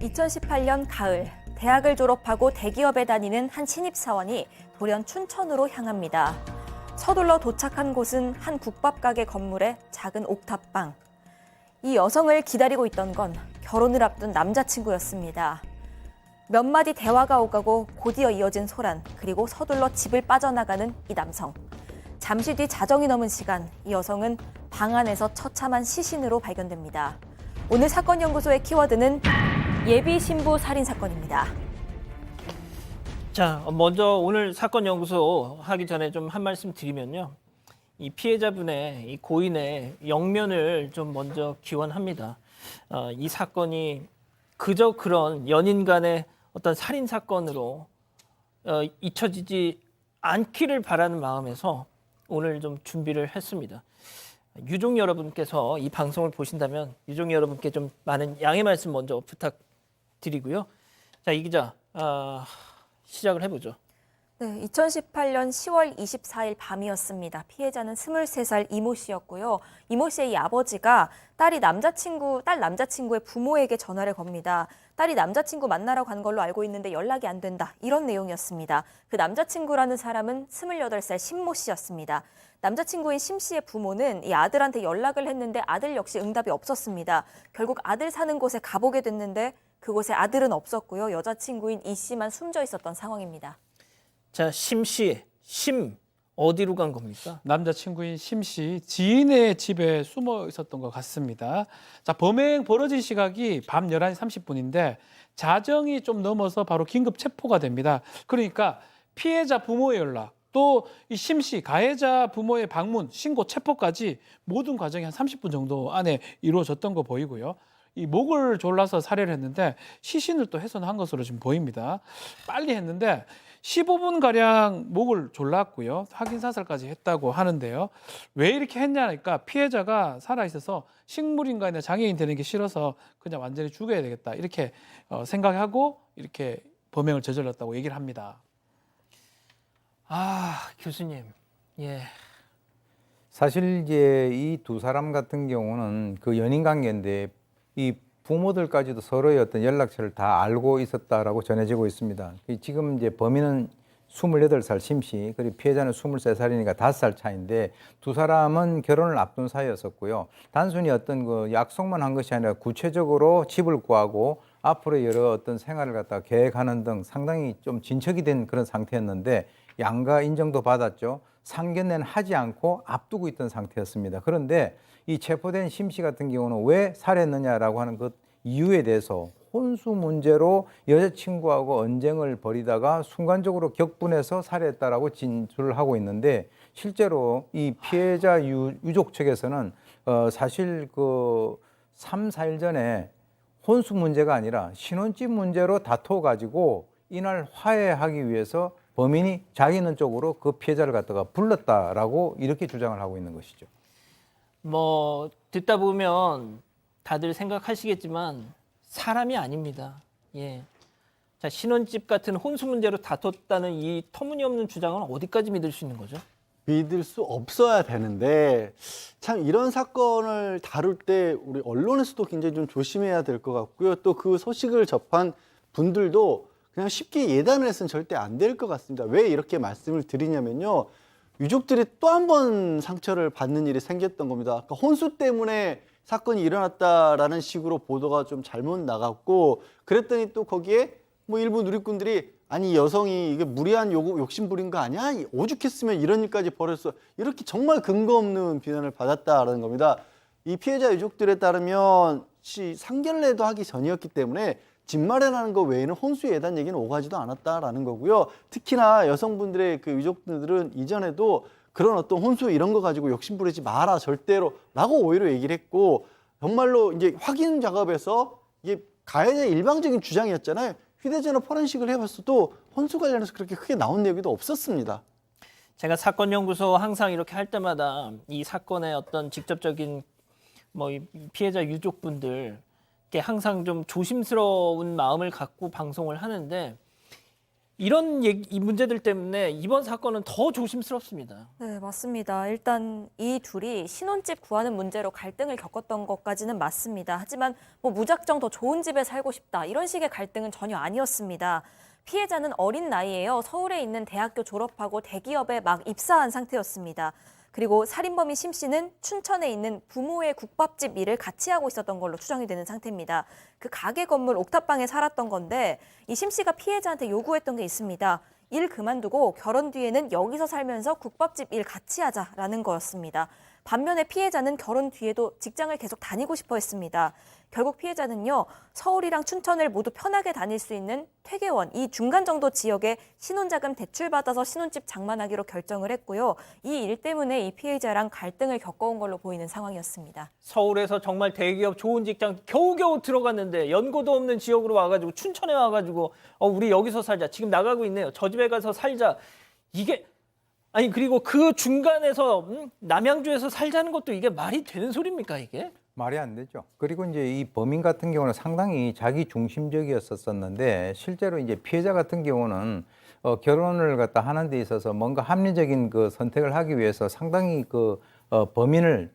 2018년 가을, 대학을 졸업하고 대기업에 다니는 한 신입사원이 돌연 춘천으로 향합니다. 서둘러 도착한 곳은 한 국밥가게 건물의 작은 옥탑방. 이 여성을 기다리고 있던 건 결혼을 앞둔 남자친구였습니다. 몇 마디 대화가 오가고 곧이어 이어진 소란, 그리고 서둘러 집을 빠져나가는 이 남성. 잠시 뒤 자정이 넘은 시간, 이 여성은 방 안에서 처참한 시신으로 발견됩니다. 오늘 사건연구소의 키워드는 예비 신부 살인 사건입니다. 자, 먼저 오늘 사건 연구소 하기 전에 좀 한 말씀 드리면요. 이 피해자분의 이 고인의 영면을 좀 먼저 기원합니다. 이 사건이 그저 그런 연인 간의 어떤 살인 사건으로 잊혀지지 않기를 바라는 마음에서 오늘 좀 준비를 했습니다. 유족 여러분께서 이 방송을 보신다면 유족 여러분께 좀 많은 양해 말씀 먼저 부탁드리고요. 자, 이 기자 시작을 해보죠. 네, 2018년 10월 24일 밤이었습니다. 피해자는 23살 이모 씨였고요. 이모 씨의 이 아버지가 딸 남자친구의 부모에게 전화를 겁니다. 딸이 남자친구 만나러 간 걸로 알고 있는데 연락이 안 된다. 이런 내용이었습니다. 그 남자친구라는 사람은 28살 신모 씨였습니다. 남자친구인 심 씨의 부모는 이 아들한테 연락을 했는데 아들 역시 응답이 없었습니다. 결국 아들 사는 곳에 가보게 됐는데 그곳에 아들은 없었고요. 여자친구인 이 씨만 숨져 있었던 상황입니다. 자, 심 씨, 어디로 간 겁니까? 남자친구인 심 씨 지인의 집에 숨어 있었던 것 같습니다. 자, 범행 벌어진 시각이 밤 11시 30분인데 자정이 좀 넘어서 바로 긴급 체포가 됩니다. 그러니까 피해자 부모의 연락, 또 이 심 씨 가해자 부모의 방문, 신고, 체포까지 모든 과정이 한 30분 정도 안에 이루어졌던 거 보이고요. 이 목을 졸라서 살해를 했는데 시신을 또 훼손한 것으로 지금 보입니다. 빨리 했는데 15분가량 목을 졸랐고요. 확인 사살까지 했다고 하는데요. 왜 이렇게 했냐니까 피해자가 살아있어서 식물인간이나 장애인 되는 게 싫어서 그냥 완전히 죽여야 되겠다. 이렇게 생각하고 이렇게 범행을 저질렀다고 얘기를 합니다. 교수님, 예. 사실 이제 이 두 사람 같은 경우는 그 연인 관계인데 이 부모들까지도 서로의 어떤 연락처를 다 알고 있었다라고 전해지고 있습니다. 지금 이제 범인은 28살 심 씨, 그리고 피해자는 23살이니까 5살 차이인데 두 사람은 결혼을 앞둔 사이였었고요. 단순히 어떤 그 약속만 한 것이 아니라 구체적으로 집을 구하고 앞으로 여러 어떤 생활을 갖다가 계획하는 등 상당히 좀 진척이 된 그런 상태였는데 양가 인정도 받았죠. 상견례는 하지 않고 앞두고 있던 상태였습니다. 그런데 이 체포된 심 씨 같은 경우는 왜 살해했느냐라고 하는 그 이유에 대해서 혼수 문제로 여자친구하고 언쟁을 벌이다가 순간적으로 격분해서 살해했다라고 진술을 하고 있는데 실제로 이 피해자 유족 측에서는 사실 그 3, 4일 전에 혼수 문제가 아니라 신혼집 문제로 다퉈가지고 이날 화해하기 위해서 범인이 자기 있는 쪽으로 그 피해자를 갖다가 불렀다라고 이렇게 주장을 하고 있는 것이죠. 뭐 듣다 보면 다들 생각하시겠지만 사람이 아닙니다. 예. 자, 신혼집 같은 혼수 문제로 다퉜다는 이 터무니없는 주장은 어디까지 믿을 수 있는 거죠? 믿을 수 없어야 되는데 참 이런 사건을 다룰 때 우리 언론에서도 굉장히 좀 조심해야 될 것 같고요. 또 그 소식을 접한 분들도 그냥 쉽게 예단을 해서는 절대 안 될 것 같습니다. 왜 이렇게 말씀을 드리냐면요. 유족들이 또 한 번 상처를 받는 일이 생겼던 겁니다. 그러니까 혼수 때문에 사건이 일어났다라는 식으로 보도가 좀 잘못 나갔고 그랬더니 또 거기에 뭐 일부 누리꾼들이 아니 여성이 이게 무리한 욕심 부린 거 아니야? 오죽했으면 이런 일까지 벌였어. 이렇게 정말 근거 없는 비난을 받았다라는 겁니다. 이 피해자 유족들에 따르면 상견례도 하기 전이었기 때문에 집 마련하는 거 외에는 혼수 예단 얘기는 오가지도 않았다라는 거고요. 특히나 여성분들의 그 유족들은 이전에도 그런 어떤 혼수 이런 거 가지고 욕심 부리지 마라 절대로 라고 오히려 얘기를 했고 정말로 이제 확인 작업에서 이게 가해자의 일방적인 주장이었잖아요. 휴대전화 포렌식을 해봤어도 혼수 관련해서 그렇게 크게 나온 내용도 없었습니다. 제가 사건 연구소 항상 이렇게 할 때마다 이 사건의 어떤 직접적인 뭐 이 피해자 유족분들 항상 좀 조심스러운 마음을 갖고 방송을 하는데 이 문제들 때문에 이번 사건은 더 조심스럽습니다. 네, 맞습니다. 일단 이 둘이 신혼집 구하는 문제로 갈등을 겪었던 것까지는 맞습니다. 하지만 뭐 무작정 더 좋은 집에 살고 싶다 이런 식의 갈등은 전혀 아니었습니다. 피해자는 어린 나이에요. 서울에 있는 대학교 졸업하고 대기업에 막 입사한 상태였습니다. 그리고 살인범인 심 씨는 춘천에 있는 부모의 국밥집 일을 같이 하고 있었던 걸로 추정이 되는 상태입니다. 그 가게 건물 옥탑방에 살았던 건데 이 심 씨가 피해자한테 요구했던 게 있습니다. 일 그만두고 결혼 뒤에는 여기서 살면서 국밥집 일 같이 하자라는 거였습니다. 반면에 피해자는 결혼 뒤에도 직장을 계속 다니고 싶어 했습니다. 결국 피해자는요, 서울이랑 춘천을 모두 편하게 다닐 수 있는 퇴계원, 이 중간 정도 지역에 신혼자금 대출받아서 신혼집 장만하기로 결정을 했고요. 이 일 때문에 이 피해자랑 갈등을 겪어온 걸로 보이는 상황이었습니다. 서울에서 정말 대기업 좋은 직장 겨우겨우 들어갔는데 연고도 없는 지역으로 와가지고 춘천에 와가지고 우리 여기서 살자. 지금 나가고 있네요. 저 집에 가서 살자. 이게 아니 그리고 그 중간에서 남양주에서 살자는 것도 이게 말이 되는 소리입니까 이게? 말이 안 되죠. 그리고 이제 이 범인 같은 경우는 상당히 자기 중심적이었었는데 실제로 이제 피해자 같은 경우는 결혼을 갖다 하는 데 있어서 뭔가 합리적인 그 선택을 하기 위해서 상당히 그 범인을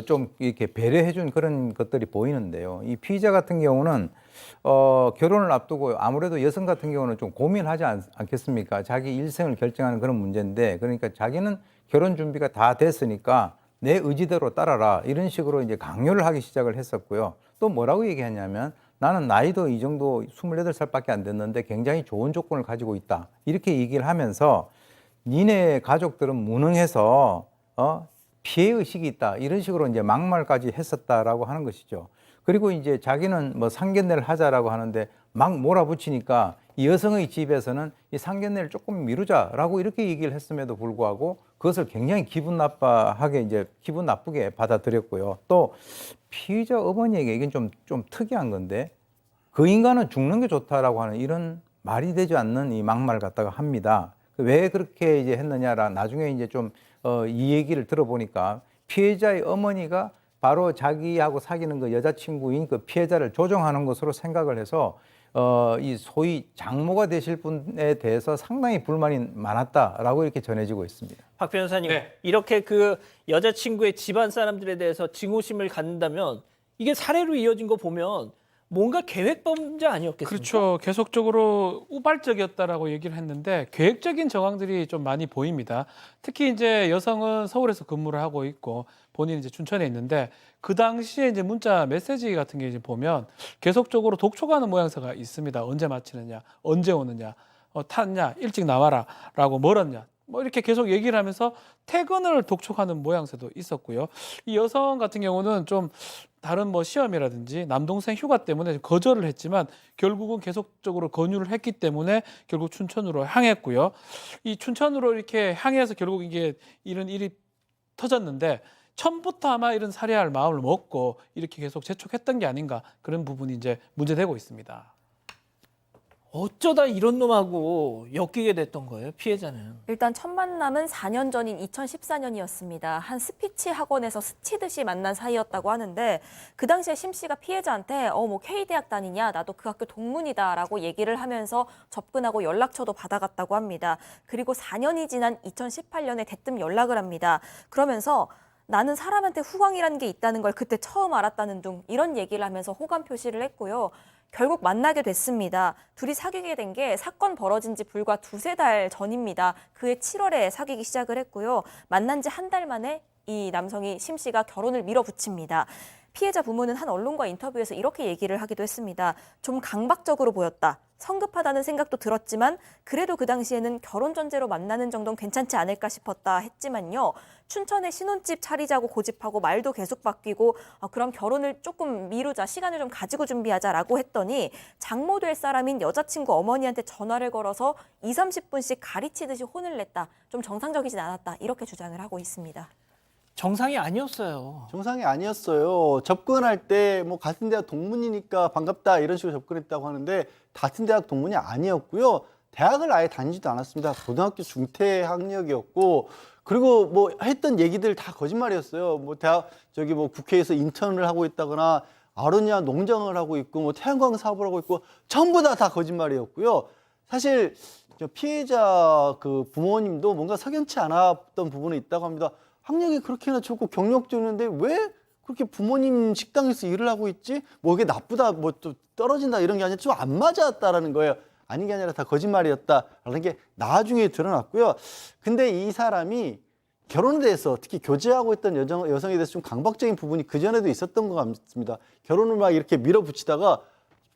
좀 이렇게 배려해 준 그런 것들이 보이는데요. 이 피의자 같은 경우는 결혼을 앞두고 아무래도 여성 같은 경우는 좀 고민하지 않겠습니까? 자기 일생을 결정하는 그런 문제인데 그러니까 자기는 결혼 준비가 다 됐으니까 내 의지대로 따라라 이런 식으로 이제 강요를 하기 시작을 했었고요. 또 뭐라고 얘기했냐면 나는 나이도 이 정도 28살밖에 안 됐는데 굉장히 좋은 조건을 가지고 있다. 이렇게 얘기를 하면서 니네 가족들은 무능해서 피해의식이 있다. 이런 식으로 이제 막말까지 했었다라고 하는 것이죠. 그리고 이제 자기는 뭐 상견례를 하자라고 하는데 막 몰아붙이니까 이 여성의 집에서는 이 상견례를 조금 미루자라고 이렇게 얘기를 했음에도 불구하고 그것을 굉장히 기분 나쁘게 받아들였고요. 또 피의자 어머니에게 이건 좀 특이한 건데 그 인간은 죽는 게 좋다라고 하는 이런 말이 되지 않는 이 막말을 갖다가 합니다. 왜 그렇게 이제 했느냐라 나중에 이제 좀 이 얘기를 들어보니까 피해자의 어머니가 바로 자기하고 사귀는 그 여자친구인 그 피해자를 조종하는 것으로 생각을 해서 이 소위 장모가 되실 분에 대해서 상당히 불만이 많았다라고 이렇게 전해지고 있습니다. 박 변호사님, 네. 이렇게 그 여자친구의 집안 사람들에 대해서 증오심을 갖는다면 이게 사례로 이어진 거 보면 뭔가 계획 범죄 아니었겠습니까? 그렇죠. 계속적으로 우발적이었다라고 얘기를 했는데 계획적인 정황들이 좀 많이 보입니다. 특히 이제 여성은 서울에서 근무를 하고 있고 본인은 이제 춘천에 있는데 그 당시에 이제 문자 메시지 같은 게 이제 보면 계속적으로 독촉하는 모양새가 있습니다. 언제 마치느냐, 언제 오느냐, 탔냐, 일찍 나와라라고 멀었냐. 뭐 이렇게 계속 얘기를 하면서 퇴근을 독촉하는 모양새도 있었고요. 이 여성 같은 경우는 좀 다른 뭐 시험이라든지 남동생 휴가 때문에 거절을 했지만 결국은 계속적으로 권유를 했기 때문에 결국 춘천으로 향했고요. 이 춘천으로 이렇게 향해서 결국 이게 이런 일이 터졌는데 처음부터 아마 이런 살해할 마음을 먹고 이렇게 계속 재촉했던 게 아닌가 그런 부분이 이제 문제되고 있습니다. 어쩌다 이런 놈하고 엮이게 됐던 거예요, 피해자는? 일단 첫 만남은 4년 전인 2014년이었습니다. 한 스피치 학원에서 스치듯이 만난 사이였다고 하는데 그 당시에 심 씨가 피해자한테 뭐 K대학 다니냐, 나도 그 학교 동문이다라고 얘기를 하면서 접근하고 연락처도 받아갔다고 합니다. 그리고 4년이 지난 2018년에 대뜸 연락을 합니다. 그러면서 나는 사람한테 후광이라는 게 있다는 걸 그때 처음 알았다는 둥 이런 얘기를 하면서 호감 표시를 했고요. 결국 만나게 됐습니다. 둘이 사귀게 된 게 사건 벌어진 지 불과 2-3달 전입니다. 그해 7월에 사귀기 시작을 했고요. 만난 지 한 달 만에 이 남성이 심 씨가 결혼을 밀어붙입니다. 피해자 부모는 한 언론과 인터뷰에서 이렇게 얘기를 하기도 했습니다. 좀 강박적으로 보였다. 성급하다는 생각도 들었지만 그래도 그 당시에는 결혼 전제로 만나는 정도는 괜찮지 않을까 싶었다 했지만요. 춘천에 신혼집 차리자고 고집하고 말도 계속 바뀌고 그럼 결혼을 조금 미루자, 시간을 좀 가지고 준비하자라고 했더니 장모 될 사람인 여자친구 어머니한테 전화를 걸어서 20-30분씩 가리치듯이 혼을 냈다. 좀 정상적이진 않았다. 이렇게 주장을 하고 있습니다. 정상이 아니었어요. 정상이 아니었어요. 접근할 때 뭐 같은 대학 동문이니까 반갑다 이런 식으로 접근했다고 하는데 같은 대학 동문이 아니었고요. 대학을 아예 다니지도 않았습니다. 고등학교 중퇴 학력이었고 그리고 뭐 했던 얘기들 다 거짓말이었어요. 뭐 대학 뭐 국회에서 인턴을 하고 있다거나 아로니아 농장을 하고 있고 뭐 태양광 사업을 하고 있고 전부 다 거짓말이었고요. 사실 피해자 그 부모님도 뭔가 석연치 않았던 부분이 있다고 합니다. 학력이 그렇게나 좋고 경력 좋은데 왜 그렇게 부모님 식당에서 일을 하고 있지? 뭐 이게 나쁘다, 뭐 또 떨어진다 이런 게 아니라 좀 안 맞았다라는 거예요. 아닌 게 아니라 다 거짓말이었다라는 게 나중에 드러났고요. 근데 이 사람이 결혼에 대해서 특히 교제하고 있던 여성에 대해서 좀 강박적인 부분이 그전에도 있었던 것 같습니다. 결혼을 막 이렇게 밀어붙이다가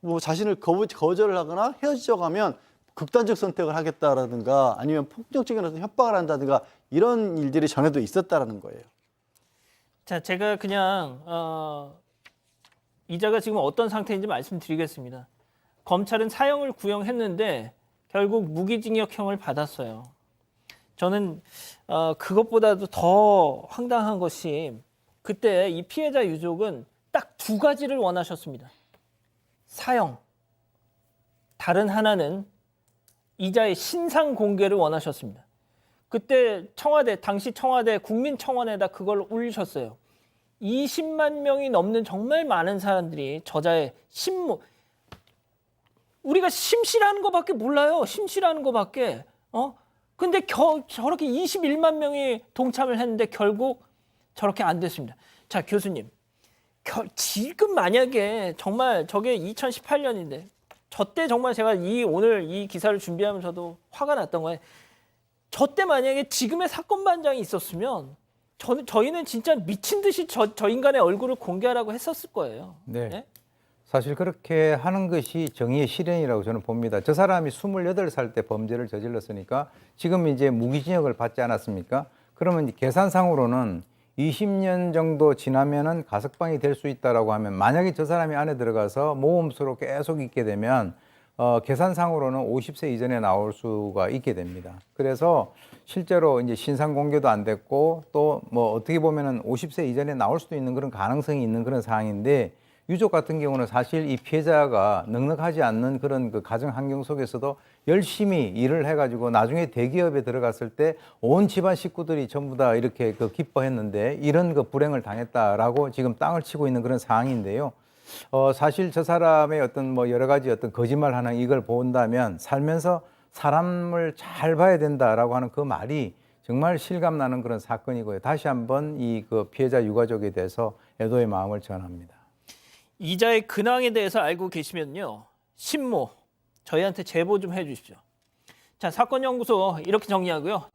뭐 자신을 거절을 하거나 헤어지자고 하면 극단적 선택을 하겠다라든가 아니면 폭력적인 어떤 협박을 한다든가 이런 일들이 전에도 있었다라는 거예요. 자, 제가 그냥 이자가 지금 어떤 상태인지 말씀드리겠습니다. 검찰은 사형을 구형했는데 결국 무기징역형을 받았어요. 저는 그것보다도 더 황당한 것이 그때 이 피해자 유족은 딱 두 가지를 원하셨습니다. 사형. 다른 하나는 이자의 신상 공개를 원하셨습니다. 그때 당시 청와대 국민청원에다 그걸 올리셨어요. 20만 명이 넘는 정말 많은 사람들이 저자의 심모, 우리가 심씨라는 것밖에 몰라요. 심씨라는 것밖에. 근데 저렇게 21만 명이 동참을 했는데 결국 저렇게 안 됐습니다. 자, 교수님. 지금 만약에 정말 저게 2018년인데 저 때 정말 제가 오늘 이 기사를 준비하면서도 화가 났던 거예요. 저 때 만약에 지금의 사건 반장이 있었으면 저희는 진짜 미친 듯이 저 인간의 얼굴을 공개하라고 했었을 거예요. 네. 네? 사실 그렇게 하는 것이 정의의 실현이라고 저는 봅니다. 저 사람이 28살 때 범죄를 저질렀으니까 지금 이제 무기징역을 받지 않았습니까? 그러면 계산상으로는 20년 정도 지나면은 가석방이 될 수 있다라고 하면 만약에 저 사람이 안에 들어가서 모험수로 계속 있게 되면 계산상으로는 50세 이전에 나올 수가 있게 됩니다. 그래서 실제로 이제 신상 공개도 안 됐고 또 뭐 어떻게 보면은 50세 이전에 나올 수도 있는 그런 가능성이 있는 그런 상황인데 유족 같은 경우는 사실 이 피해자가 넉넉하지 않는 그런 그 가정 환경 속에서도 열심히 일을 해가지고 나중에 대기업에 들어갔을 때 온 집안 식구들이 전부 다 이렇게 그 기뻐했는데 이런 그 불행을 당했다라고 지금 땅을 치고 있는 그런 상황인데요. 사실 저 사람의 어떤 뭐 여러 가지 어떤 거짓말 하는 이걸 본다면 살면서 사람을 잘 봐야 된다라고 하는 그 말이 정말 실감나는 그런 사건이고요. 다시 한번 이 그 피해자 유가족에 대해서 애도의 마음을 전합니다. 이자의 근황에 대해서 알고 계시면요. 신모, 저희한테 제보 좀 해주십시오. 자, 사건연구소 이렇게 정리하고요.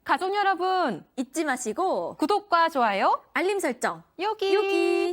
가족 여러분, 잊지 마시고 구독과 좋아요 알림 설정 여기.